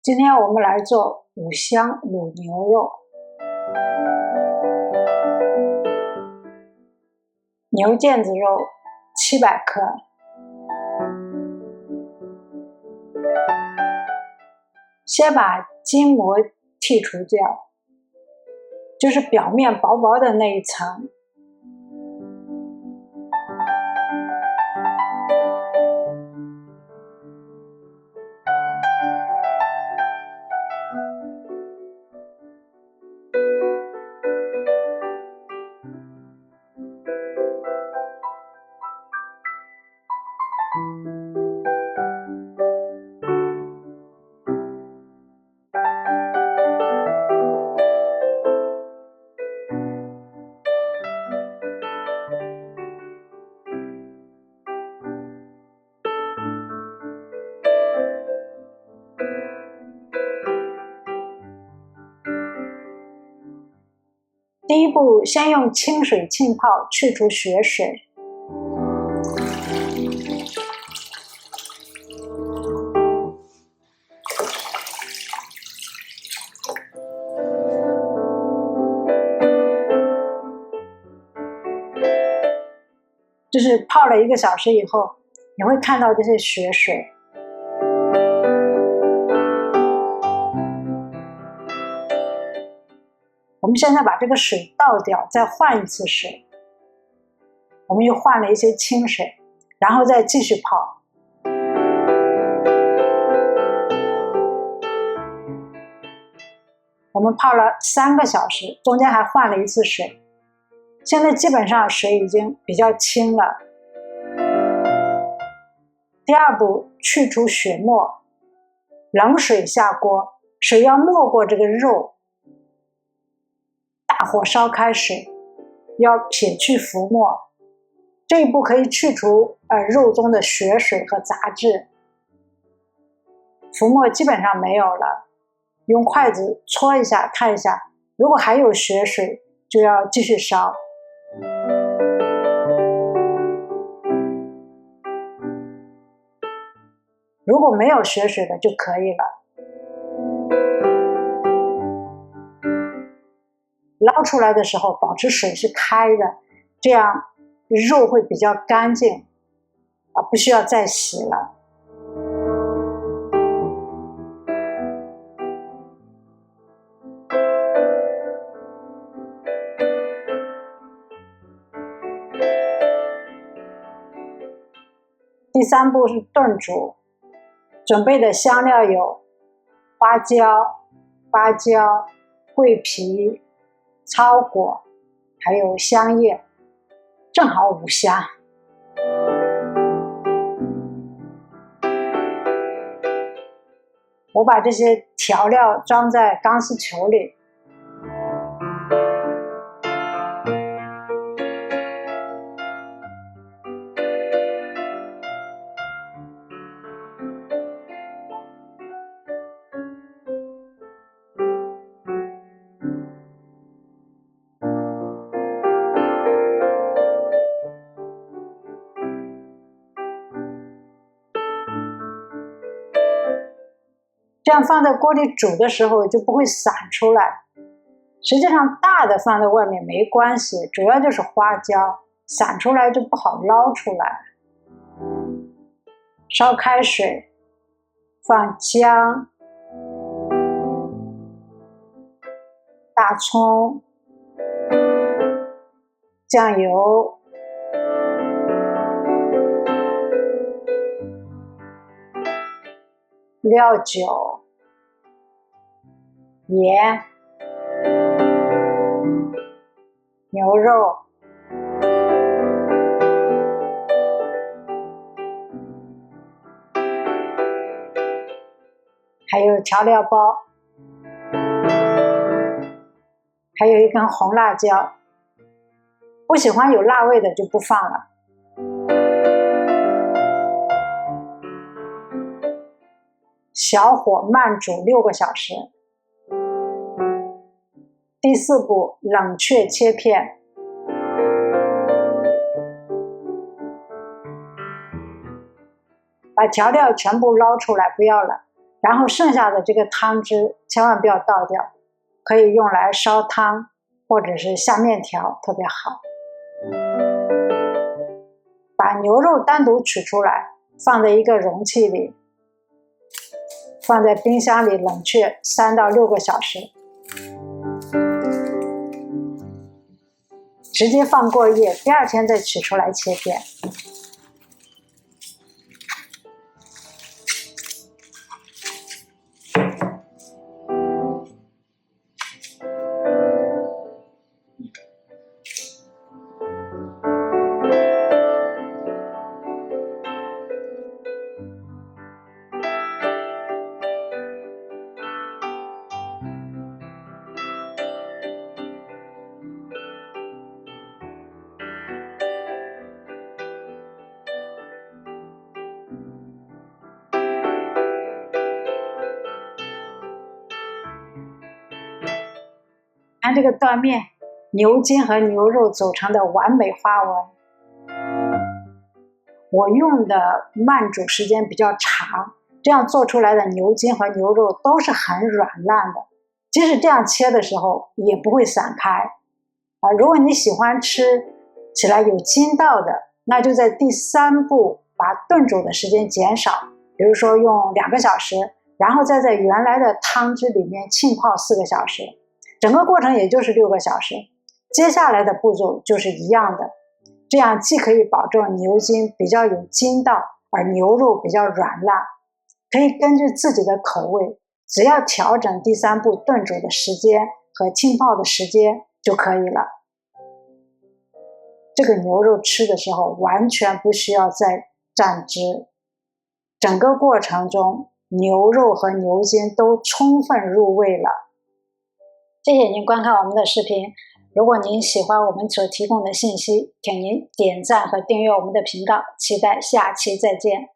今天我们来做五香卤牛肉。牛腱子肉700克，先把筋膜剔除掉，就是表面薄薄的那一层。第一步，先用清水浸泡，去除血水。就是泡了1个小时以后，你会看到这些血水。我们现在把这个水倒掉，再换一次水。我们又换了一些清水，然后再继续泡。我们泡了3个小时，中间还换了一次水。现在基本上水已经比较清了。第二步，去除血沫，冷水下锅，水要没过这个肉。大火烧开水，要撇去浮沫。这一步可以去除肉中的血水和杂质。浮沫基本上没有了，用筷子搓一下看一下，如果还有血水就要继续烧。如果没有血水的就可以了。捞出来的时候保持水是开的，这样肉会比较干净，不需要再洗了。第3步是炖煮，准备的香料有花椒、芭蕉、桂皮、糙果，还有香叶，正好5香。我把这些调料装在钢丝球里。这样放在锅里煮的时候就不会散出来。实际上大的放在外面没关系，主要就是花椒，散出来就不好捞出来。烧开水，放姜、大葱、酱油、料酒、盐、牛肉、还有调料包，还有1根红辣椒，不喜欢有辣味的就不放了。小火慢煮6个小时。第4步，冷却切片。把调料全部捞出来，不要了，然后剩下的这个汤汁千万不要倒掉，可以用来烧汤或者是下面条，特别好。把牛肉单独取出来，放在一个容器里，放在冰箱里冷却3到6个小时，直接放过夜，第2天再取出来切片。看这个断面，牛筋和牛肉组成的完美花纹。我用的慢煮时间比较长，这样做出来的牛筋和牛肉都是很软烂的，即使这样切的时候也不会散开。如果你喜欢吃起来有筋道的，那就在第3步把炖煮的时间减少，比如说用2个小时，然后再在原来的汤汁里面浸泡4个小时，整个过程也就是6个小时。接下来的步骤就是一样的，这样既可以保证牛筋比较有筋道，而牛肉比较软烂。可以根据自己的口味，只要调整第3步炖煮的时间和浸泡的时间就可以了。这个牛肉吃的时候完全不需要再蘸汁，整个过程中牛肉和牛筋都充分入味了。谢谢您观看我们的视频，如果您喜欢我们所提供的信息，请您点赞和订阅我们的频道，期待下期再见。